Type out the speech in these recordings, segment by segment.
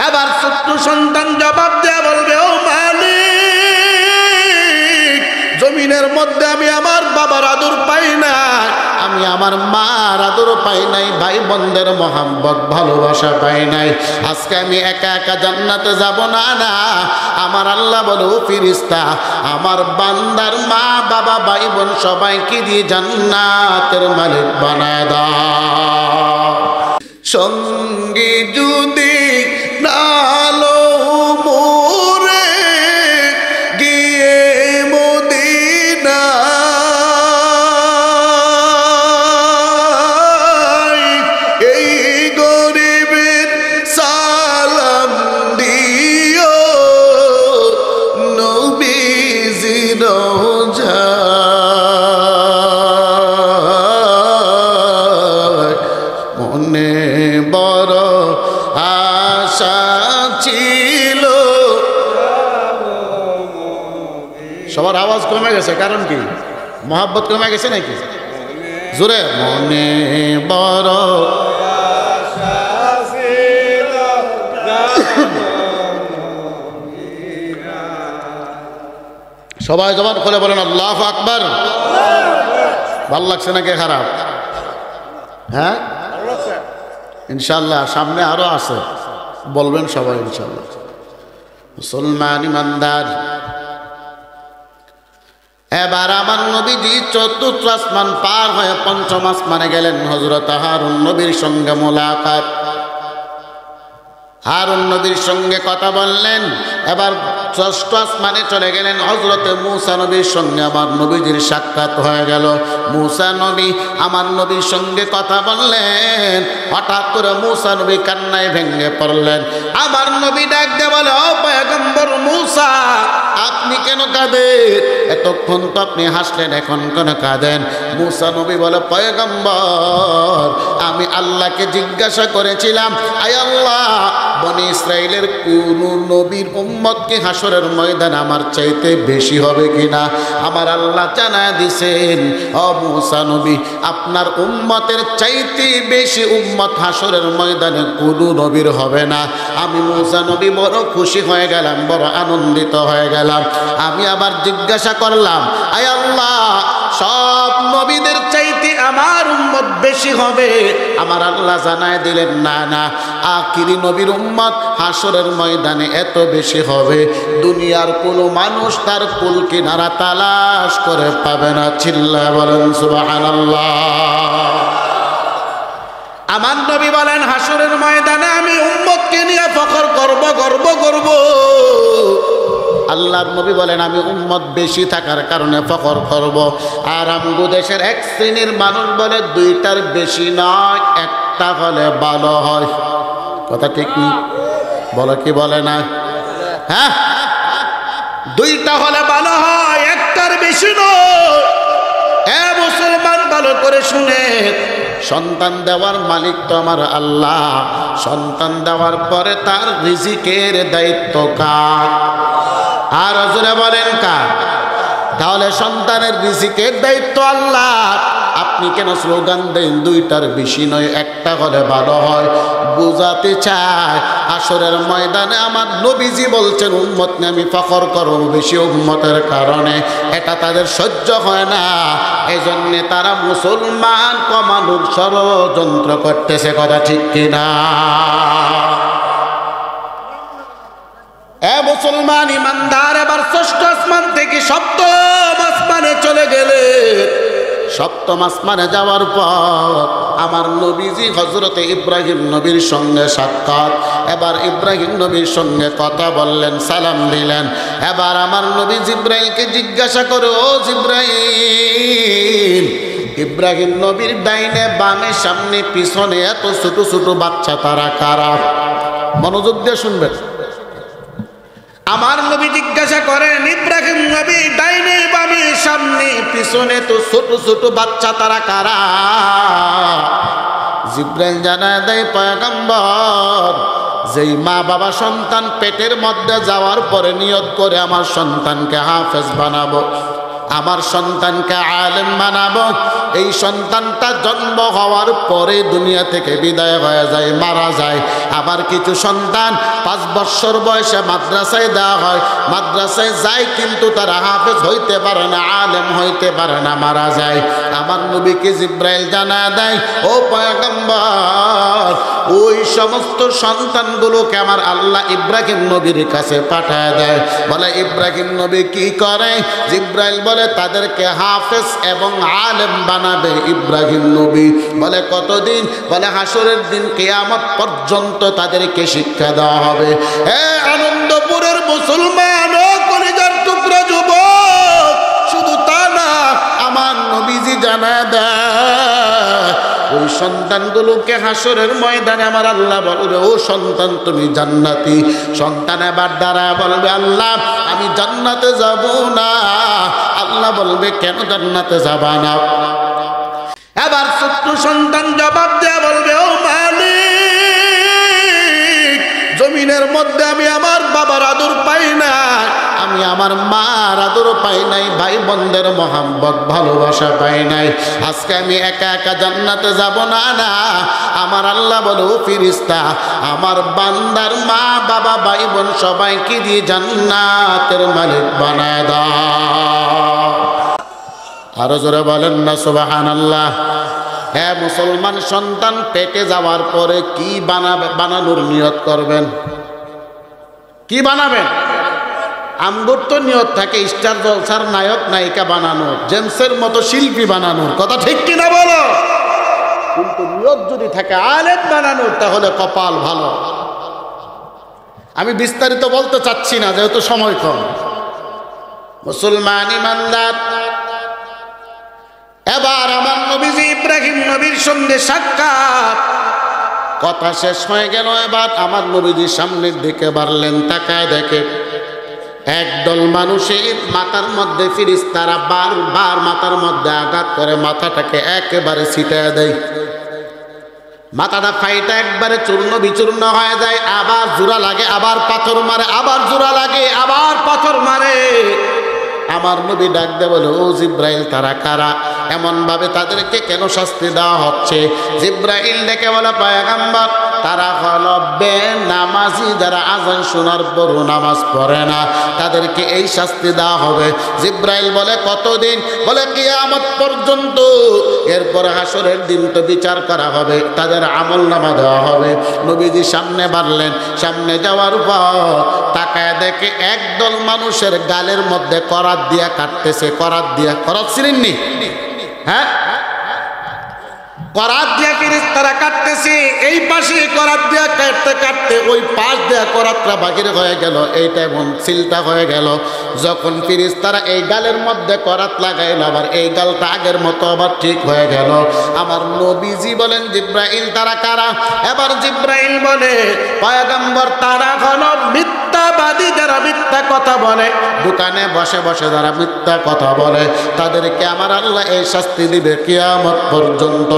এবার ছোট্ট সন্তান জবাব দেয়া বলবে, ও মালিক, জমিনের মধ্যে আমি আমার বাবার আদর পাই না, আমি আমার মার আদর পাই নাই, ভাই বোনদের মোহাম্মত ভালোবাসা পাই নাই, আজকে আমি একা একা জান্নাতে যাব না। না, আমার আল্লাহ বলে, ও ফেরেশতা, আমার বান্দার মা বাবা ভাই বোন সবাইকে দিয়ে জান্নাতের মালিক বানায় দাও। সঙ্গে যদি নালো মোরে গিয়ে মদিনা, এই গরিবের সালাম দিও নবীজির রোজায়, মনে বড় আশা ছিল। সবার আওয়াজ কমে গেছে, কারণ কি? মহাব্বত কমে গেছে নাকি? জোরে, মনে বড় আশা ছিল। সবাই জবান খুলে বলেন আল্লাহু আকবার। ভালো লাগছে নাকি খারাপ? হ্যাঁ, ইনশাল্লাহ সামনে আরো আছে, বলবেন সবাই ইনশাল্লাহ। মুসলমান ইমানদার, এবার আমার নবীজি চতুর্থ আসমান পার হয়ে পঞ্চম আসমানে গেলেন। হযরত হারুন নবীর সঙ্গে মোলাকাত, হারুন নবীর সঙ্গে কথা বললেন। এবার ষষ্ঠ আসমানে চলে গেলেন। হযরতে মূসা নবীর সঙ্গে আমার নবীজির সাক্ষাৎ হয়ে গেল। মূসা নবী আমার নবীর সঙ্গে কথা বললেন। হঠাৎ করে মূসা নবী কান্নায় ভেঙে পড়লেন। আমার নবী ডাক দিয়ে বলে, ও পয়গম্বর মূসা, আপনি কেন কাঁদেন? এতক্ষণ তো আপনি হাসলেন, এখন কেন কাঁদেন? মূসা নবী বলে, পয়গম্বর, আমি আল্লাহকে জিজ্ঞাসা করেছিলাম, আয় আল্লাহ, বনি ইসরাইলের কোন নবীর উম্মতকে হাসরের ময়দানে আমার চাইতে বেশি হবে কিনা? আমার আল্লাহ জানায় দিছেন, ও মূসা নবী, আপনার উম্মতের চাইতে বেশি উম্মত হাসরের ময়দানে কোন নবীর হবে না। আমি মূসা নবী বড় খুশি হয়ে গেলাম, বড় আনন্দিত হয়ে গেলাম। আমি আবার জিজ্ঞাসা করলাম, আয় আল্লাহ, সব নবীদের চাইতে আমার উম্মত বেশি হবে? আমার আল্লাহ জানায় দিলেন, না না, আখিরি নবীর উম্মত হাসরের ময়দানে এত বেশি হবে, দুনিয়ার কোনো মানুষ তার কুল কিনারা তালাশ করে পাবে না। চিল্লায় বলেন সুবহানাল্লাহ। আমার নবী বলেন, হাসরের ময়দানে আমি উম্মতকে নিয়ে ফখর করব, গর্ব করব। আল্লাহর নবী বলেন, আমি উম্মত বেশি থাকার কারণে ফখর করব। আর আমগো দেশের এক শ্রেণীর মানুষ বলে, দুইটার বেশি নয়, একটা হলে ভালো হয়। কথা ঠিক কি বলে? কি বলে না? হ্যাঁ, দুইটা হলে ভালো হয়, একটার বেশি নয়। এ মুসলমান, ভালো করে শুনে, সন্তান দেওয়ার মালিক তো আমার আল্লাহ। সন্তান দেওয়ার পরে তার রিজিকের দায়িত্ব কার? আর জোরে বলেন কার? তাহলে সন্তানের রিজিকের দায়িত্ব আল্লাহ। আপনি কেন স্লোগান দেন দুইটার বেশি নয়, একটা হলে ভালো হয়? বুঝাতে চায় হাসরের ময়দানে আমার নবীজি বলছেন, উম্মত নিয়ে আমি ফখর করব বেশি উম্মতের কারণে। এটা তাদের সহ্য হয় না, এজন্য তারা মুসলমান কমানোর ষড়যন্ত্র করতেছে। কথা ঠিক কিনা? এ মুসলমান ইমানদার, এবার ষষ্ঠ আসমান থেকে সপ্তম আসমানে চলে গেলে। সপ্তম আসমানে যাওয়ার পর আমার নবীজি হযরতে ইব্রাহিম নবীর সঙ্গে সাক্ষাৎ। এবার ইব্রাহিম নবীর সঙ্গে কথা বললেন, সালাম দিলেন। এবার আমার নবী জিব্রাইলকে জিজ্ঞাসা করে, ও জিব্রাইল, ইব্রাহিম নবীর ডাইনে বামে সামনে পিছনে এত ছোট ছোট বাচ্চা তারা কারা? মনোযোগ দিয়ে শুনবেন। আমার নবী জিজ্ঞাসা করেন, ইব্রাহিম নবী ডাইনে বামে সামনে পিছনে তো ছোট ছোট বাচ্চা তারা কারা? জিব্রাইল জানায় দেয়, পয়গম্বর, যেই মা বাবা সন্তান পেটের মধ্যে যাওয়ার পরে নিয়ত করে আমার সন্তানকে হাফেজ বানাবো, আমার সন্তানকে আলেম বানাবো। এই সন্তানটা জন্ম হওয়ার পরে দুনিয়া থেকে বিদায় হয়ে যায়, মারা যায়। আবার কিছু সন্তান 5 বছর বয়সে মাদ্রাসায় দেওয়া হয়, মাদ্রাসায় যায় কিন্তু তারা হাফেজ হইতে পারে না, আলেম হইতে পারে না, মারা যায়। আমার নবীকে জিব্রাইল জানা দেয়, ও পয়গম্বর, ওই সমস্ত সন্তানগুলোকে আমার আল্লাহ ইব্রাহিম নবীর কাছে পাঠায় দেয়। বলে ইব্রাহিম নবী কি করে? জিব্রাইল বলে তাদেরকে হাফেজ এবং আলেম বানাবে ইব্রাহিম নবী। বলে কতদিন? বলে হাসরের দিন, কিয়ামত পর্যন্ত তাদেরকে শিক্ষা দেওয়া হবে। হে আনন্দপুরের মুসলমান ও কলিজার টুকরা যুবক, শুধু তা না, আমার নবীজি জানা দেয় ওই সন্তানগুলোকে হাসরের ময়দানে আমার আল্লাহ বলবে, ও সন্তান তুমি জান্নাতি। সন্তান এবার দাঁড়ায় বলবে, আল্লাহ আমি জান্নাতে যাব না। আল্লাহ বলবে, কেন জান্নাতে যাবা না? এবার ছোট্ট সন্তান জবাব দেয়া বলবে, ও মালিক, জমিনের মধ্যে আমি আমার বাবার আদর পাই না, আমি আমার মার আদর পাই নাই, ভাই বোনদের মোহাম্মত ভালোবাসা পাই নাই। আজকে আমি একা একা জান্নাতে যাব না। না, আমার আল্লাহ বলে, ও ফেরেশতা, আমার বান্দার মা বাবা ভাই বোন সবাইকে দিয়ে জান্নাতের মালিক বানায় দাও। আরো জোরে বলেন না সুবহানাল্লাহ। হ্যাঁ মুসলমান সন্তান পেটে যাওয়ার পরে কি বানানোর নিয়ত করবেন? কি বানাবেন? আমগোর তো নিয়ত থাকে স্টার জলসার নায়ক নায়িকা বানানোর, জেমসের মতো শিল্পী বানানোর, কথা ঠিক কিনা বলো? কিন্তু নিয়ত যদি থাকে আলেম বানানোর, তাহলে কপাল ভালো। আমি বিস্তারিত বলতে চাচ্ছি না, যেহেতু সময় কম। মুসলমান ইমানদার, এবার আমার নবীজি ইব্রাহিম নবীর সঙ্গে সাক্ষাৎ, কথা শেষ হয়ে গেল। এবার আমার নবীজি সামনের দিকে বাড়লেন, তাকায় দেখে একদল মানুষের মাথার মধ্যে ফেরেশতারা বারবার মাথার মধ্যে আঘাত করে, মাথাটাকে একেবারে ছিটায় দেয়। মাথাটা ফাইটা একবারে চূর্ণ বিচূর্ণ হয়ে যায়। আবার জোড়া লাগে, আবার পাথর মারে, আবার জোড়া লাগে, আবার পাথর মারে। আমার নবী ডাক দে বলে, ও জিব্রাইল, তারা কারা? এমন ভাবে তাদেরকে কেন শাস্তি দেওয়া হচ্ছে? জিব্রাইল ডেকে বলে, পয়গম্বর, তারা হলো বেনামাজি, যারা আযান শোনার পরও নামাজ পড়ে না, তাদেরকে এই শাস্তি দেওয়া হবে। জিব্রাইল বলে, কতদিন? বলে কিয়ামত পর্যন্ত। এরপর হাসরের দিন তো বিচার করা হবে, তাদের আমলনামা দেওয়া হবে। নবীজি সামনে বাড়লেন, সামনে যাওয়ার পর তাকায় দেখে একদল মানুষের গালের মধ্যে করাত দিয়া কাটতেছে। করাত দিয়া, করাত ছিলেননি? হ্যাঁ, করাত দিয়া ফেরেশতারা কাটতেছে। এই পাশে করাত দিয়া কাটতে কাটতে ওই পাশ দিয়া করাতটা বাহির হয়ে গেল, এইটা এমন সিলটা হয়ে গেল। যখন ফেরেশতারা এই গালের মধ্যে করাত লাগাইল, আবার এই গালটা আগের মতো আবার ঠিক হয়ে গেল। আমার নবীজি বলেন, জিব্রাইল, তারা কারা? এবার জিব্রাইল বলে, পয়গম্বর, তারা হলো মিথ্যাবাদী, যারা মিথ্যা কথা বলে। দোকানে বসে বসে যারা মিথ্যা কথা বলে, তাদেরকে আমার আল্লাহ এই শাস্তি দিবে কিয়ামত পর্যন্ত।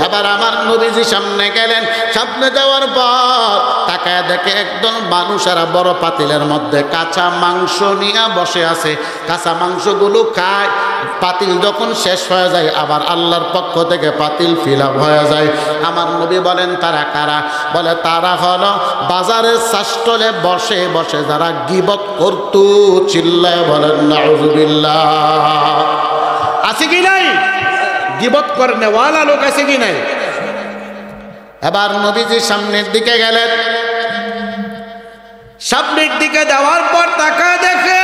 এবার আমার নবীজি সামনে গেলেন, সামনে যাওয়ার পর তাকায় দেখে একদল মানুষেরা বড় পাতিলের মধ্যে কাঁচা মাংস নিয়ে বসে আছে। কাঁচা মাংসগুলো খায়। পাতিল যখন শেষ হয়ে যায়, আবার আল্লাহর পক্ষ থেকে পাতিল ফিল আপ হয়ে যায়। আমার নবী বলেন, তারা কারা? বলে, তারা হলো বাজারের শাস্টলে বসে বসে যারা গীবত করত। চিল্লায় বলেন নাউযুবিল্লাহ। আছে কি নাই? গীবত করে নেওয়ালা লোক আছে কি নাই? এবার নবীজি সামনের দিকে গেলেন, সামনের দিকে যাওয়ার পর তাকায় দেখে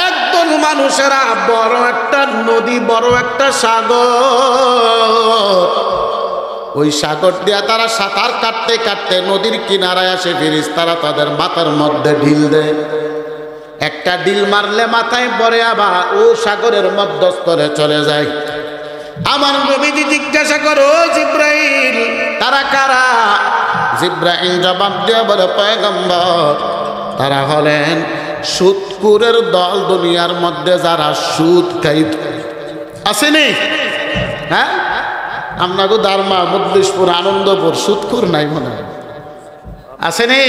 একদল মানুষেরা বড় একটা নদী, বড় একটা সাগর, ওই সাগর দিয়া তারা সাঁতার কাটতে কাটতে নদীর কিনারায় আসে। ফেরেশতারা তাদের মাথার মধ্যে ঢিল দেয়। একটা ঢিল মারলে মাথায় পড়ে, আবার ও সাগরের মধ্যস্থলে চলে যায়। আমার নবীজি জিজ্ঞাসা করো, জিব্রাইল, তারা কারা? জিব্রাইল জবাব দিয়ে বলে, পয়গম্বর, তারা হলেন সুদখোরের দল। দুনিয়ার মধ্যে যারা সুদ খাইত আসেনি? হ্যাঁ, আপনাকে দারমা, মধ্যপুর, আনন্দপুর সুদখোর নাই মনে হয়, আসেনি?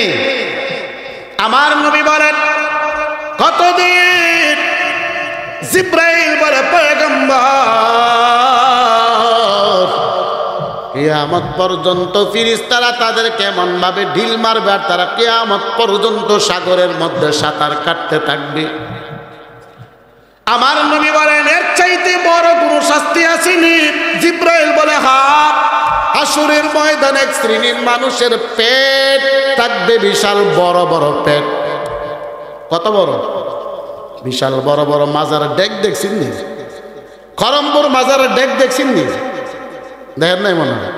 আমার নবী বলেন, কতদিন? জিব্রাইল বলে পয়গম্বর কিয়ামত পর্যন্ত ফেরেশতারা তাদের কেমন ভাবে ঢিল মারবে আর তারা কিয়ামত পর্যন্ত সাগরের মধ্যে সাঁতার কাটতে থাকবে। আমার নবী বলেন এর চাইতে বড় কোনো শাস্তি আসেনি। জিব্রাইল বলে হ্যাঁ, হাসরের ময়দানে এক শ্রেণীর মানুষের পেট থাকবে বিশাল বড় বড় পেট। কত বড়? বিশাল বড় বড় মাজারের ডেক দেখছেন নি? খরমপুর মাজারের ডেক দেখছেন নি? দেখেন নাই মনে হয়?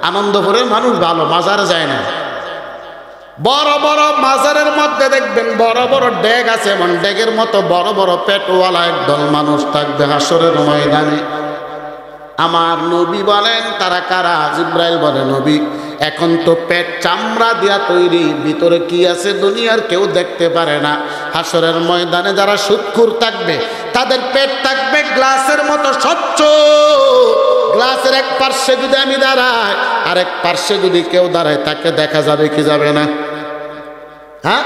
আনন্দপুরের মানুষ ভালো, মাজারে যায় না। বড় বড় মাজারের মধ্যে দেখবেন বড় বড় ডেক আছে, এমন ডেকের মতো বড় বড় পেটওয়ালা একদল মানুষ থাকবে হাসরের ময়দানে। আমার নবী বলেন তারা কারা? জিব্রাইল বলে নবী এখন তো পেট চামড়া দিয়া তৈরি, ভিতরে কি আছে দুনিয়ার কেউ দেখতে পারে না। হাসরের ময়দানে যারা সুদখোর থাকবে তাদের পেট থাকবে গ্লাসের মতো স্বচ্ছ। গ্লাসের এক পার্শ্বে যদি আমি দাঁড়াই, আরেক পার্শ্বে যদি কেউ দাঁড়ায় তাকে দেখা যাবে কি যাবে না? হ্যাঁ,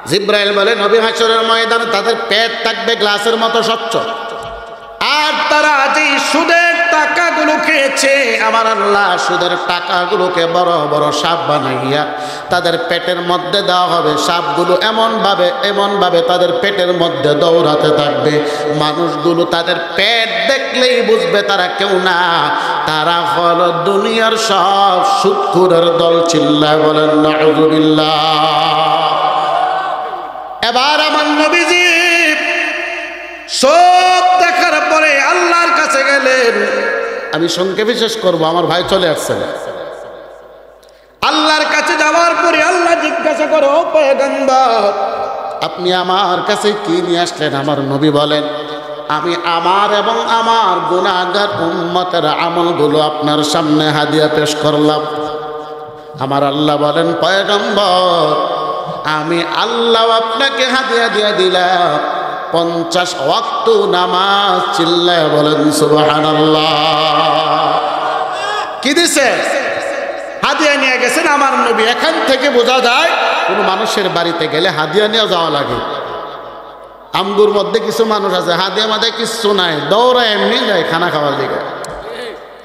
জিব্রাইল বলে নবী হাসরের ময়দানে তাদের পেট থাকবে গ্লাসের মতো স্বচ্ছ। আর তারা যে সুদের টাকাগুলো খেয়েছে, আমার আল্লাহ সুদের টাকাগুলোকে বড় বড় সাপ বানাইয়া তাদের পেটের মধ্যে দেওয়া হবে। সাপগুলো এমনভাবে তাদের পেটের মধ্যে দৌড়াতে থাকবে। মানুষগুলো তাদের পেট দেখলেই বুঝবে তারা কেউ না, তারা হলো দুনিয়ার সব সুদখোরের দল। চিল্লায় বলেন নাউযুবিল্লাহ। এবার আমার নবীজি সব দেখার পরে আল্লাহর কাছে গেলেন। আমি সংক্ষেপে শেষ করবো, আমার ভাই চলে আসছে। আল্লাহর কাছে যাওয়ার পরে আল্লাহ জিজ্ঞাসা করে ও পয়গম্বর আপনি আমার কাছে কি নিয়ে আসলেন? আমার নবী বলেন আমি আমার এবং আমার গুনাহগার উম্মতের আমলগুলো আপনার সামনে হাদিয়া পেশ করলাম। আমার আল্লাহ বলেন পয়গম্বর আমি আল্লাহ আপনাকে হাদিয়া দিয়ে দিলাম 50 ওয়াক্ত নামাজ। চিল্লায় বলেন সুবহানাল্লাহ। কি দিছে? হাদিয়া নিয়ে গেছেন আমার নবী। এখান থেকে বোঝা যায় কোনো মানুষের বাড়িতে গেলে হাদিয়া নিয়ে যাওয়া লাগে। আমগুর মধ্যে কিছু মানুষ আছে হাদিয়া মাদে কিছু নাই, দৌড়া এমনি যায় খানা খাওয়ার দিকে।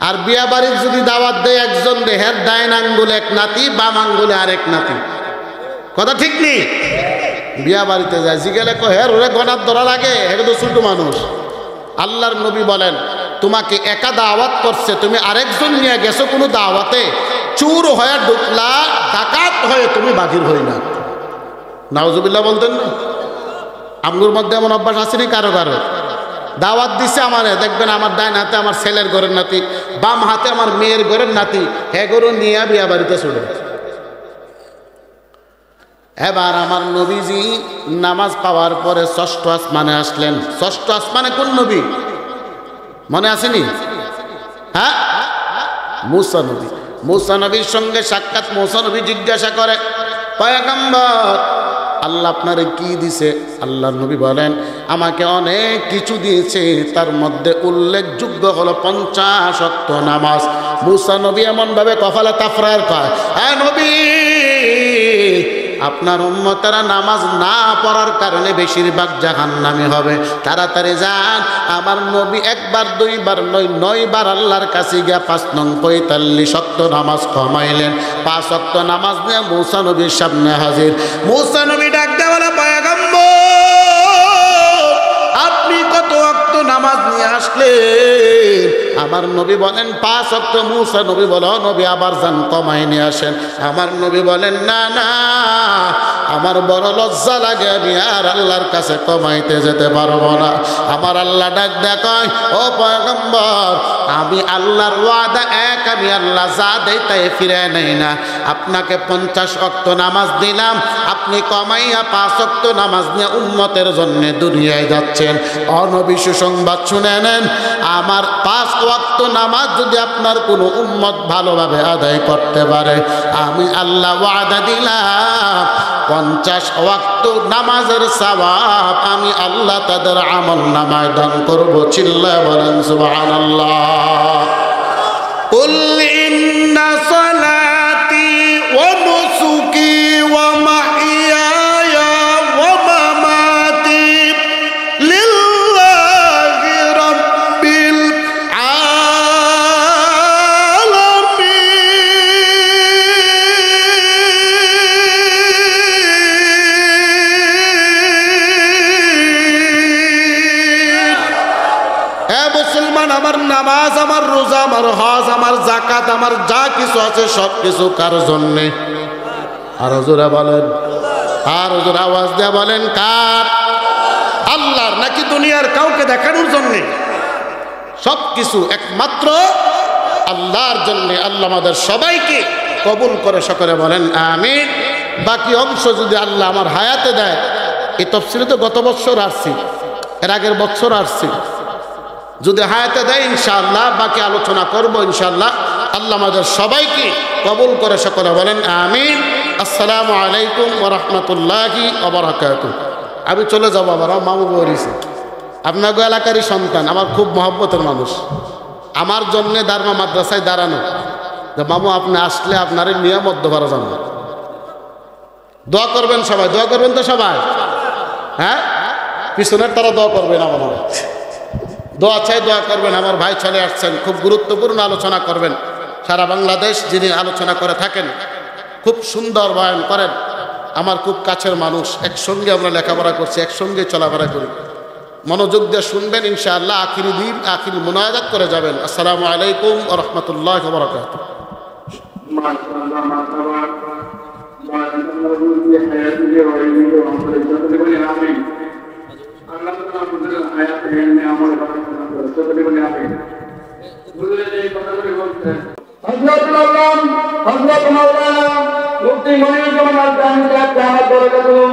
আর বিয়া বাড়ির যদি দাওয়াত দেয় একজন দেহের ডাইন আঙ্গুলে এক নাতি, বাম আঙ্গুলে আরেক নাতি। কথা ঠিক নেই? বিয়া বাড়িতে যায় জিগেলে হের ওরে গনার ধরা লাগে, এটা তো ছোট মানুষ। আল্লাহর নবী বলেন তোমাকে একা দাওয়াত করছে, তুমি আরেকজন নিয়ে গেছো কোনো দাওয়াতে, চুর হয়ে ঢুকলা, ডাকাত হয়ে তুমি বাহির হই না। নাউজুবিল্লাহ বলতেন না? আমগুর মধ্যে এমন অভ্যাস আসেনি কারো কারো? দাওয়াত দিছে আমারে, দেখবেন আমার ডাইন হাতে আমার ছেলের ঘরের নাতি, বাম হাতে আমার মেয়ের ঘরের নাতি, হে গরু নিয়ে বিয়া বাড়িতে ছুটে। এবার আমার নবীজি নামাজ পাওয়ার পরে 6ষ্ঠ আসমানে আসলেন। 6ষ্ঠ আসমানে কোন নবী মনে আসেনি? হ্যাঁ, মুসা নবী। মুসা নবীর সঙ্গে সাক্ষাৎ। মুসা নবী জিজ্ঞাসা করে পয়গম্বর আল্লাহ আপনারে কি দিছে? আল্লাহ নবী বলেন আমাকে অনেক কিছু দিয়েছে, তার মধ্যে উল্লেখযোগ্য হলো 50 ওয়াক্ত নামাজ। মুসা নবী এমনভাবে কপালে তাফরার কয় হ্যাঁ নবী আপনার উম্মতেরা নামাজ না পড়ার কারণে বেশিরভাগ জাহান্নামী হবে, তাড়াতাড়ি যান। আমার নবী একবার দুইবার নয় 9 বার আল্লাহর কাছে গিয়া 5 নং 45 ওয়াক্ত নামাজ কমাইলেন। 5 ওয়াক্ত নামাজ নিয়ে মুসা নবীর সামনে হাজির। মুসা নবী ডাক দেয়া বলে পয়গম্বর আপনি কত ওয়াক্ত নামাজ নিয়ে আসলেন? আমার নবী বলেন 5 ওয়াক্ত। মুসা নবী বলে নবী আবার যান কমাই নিয়ে আসেন। আমার নবী বলেন না না আমার বড় লজ্জা লাগে, আমি আর আল্লাহর কাছে কমাইতে যেতে পারবো না। আমার আল্লাহ ডাক দেখায় ও পয়গম্বর আমি আল্লাহর ওয়াদা এক, আমি আল্লাহ যা দেই তাই ফিরে নেই না। আপনাকে 50 ওয়াক্ত নামাজ দিলাম, আপনি কমাইয়া 5 ওয়াক্ত নামাজ নিয়ে উম্মতের জন্য দুনিয়ায় যাচ্ছেন। অনবী সুসংবাদ শুনে নেন, আমার 5 ওয়াক্ত নামাজ যদি আপনার কোনো উম্মত ভালোভাবে আদায় করতে পারে, আমি আল্লাহ ওয়াদা দিলাম 50 ওয়াক্ত নামাজের সওয়াব আমি আল্লাহ তাদের আমল নামায় দান করব। চিল্লায় বলেন সুবহানাল্লাহ। কুল ইন্না সালাতি ওয়া নুসুকি ওয়া মাহইয়ায়া ওয়া মামাতি লিল্লাহি আমার নামাজ, আমার রোজা, আমার হজ, আমার যাকাত, আমার যা কিছু আছে সব কিছু কার জন্যে? আর হুজুরা বলেন, আর হুজুর আওয়াজ দিয়ে বলেন কার? আল্লাহর। নাকি দুনিয়ার কাউকে দেখানোর জন্যে? সব কিছু একমাত্র আল্লাহর জন্যে। আল্লাহ আমাদের সবাইকে কবুল করে সকলে বলেন আমিন। বাকি অংশ যদি আল্লাহ আমার হায়াতে দেয়, এই তফসিলে তো গত বছর আসছি, এর আগের বছর আসছি, যদি হায়াতে দেয় ইনশাআল্লাহ বাকি আলোচনা করব ইনশাআল্লাহ। আল্লাহ আমাদের সবাইকে কবুল করে সকলে বলেন আমিন। আসসালামু আলাইকুম ওয়া রাহমাতুল্লাহি ওয়া বারাকাতুহু। আমি চলে যাবো, আবার মামু বলেছে আপনাকে এলাকারই সন্তান, আমার খুব মহব্বতের মানুষ, আমার জন্যে দারমা মাদ্রাসায় দাঁড়ানো যে মামু আপনি আসলে আপনার নিয়ে মধ্যপাড়া যান। দোয়া করবেন সবাই, দোয়া করবেন তো সবাই? হ্যাঁ, পিছনের তারা দোয়া করবেন, আমার দোয়া চাই, দোয়া করবেন। আমার ভাই চলে আসছেন, খুব গুরুত্বপূর্ণ আলোচনা করবেন। সারা বাংলাদেশ যিনি আলোচনা করে থাকেন, খুব সুন্দর বয়ান করেন, আমার খুব কাছের মানুষ, একসঙ্গে আমরা লেখাপড়া করছি, একসঙ্গে চলাফেরা করি। মনোযোগ দিয়ে শুনবেন ইনশাআল্লাহ, আখিরি দিন আখিরি মুনাজাত করে যাবেন। আসসালামু আলাইকুম ওয়া রাহমাতুল্লাহি ওয়া বারাকাতুহু। হযরত মাওলানা মুফতি মনিরুজ্জামান আল জামি সাহেব দামাত বরকাতুহু।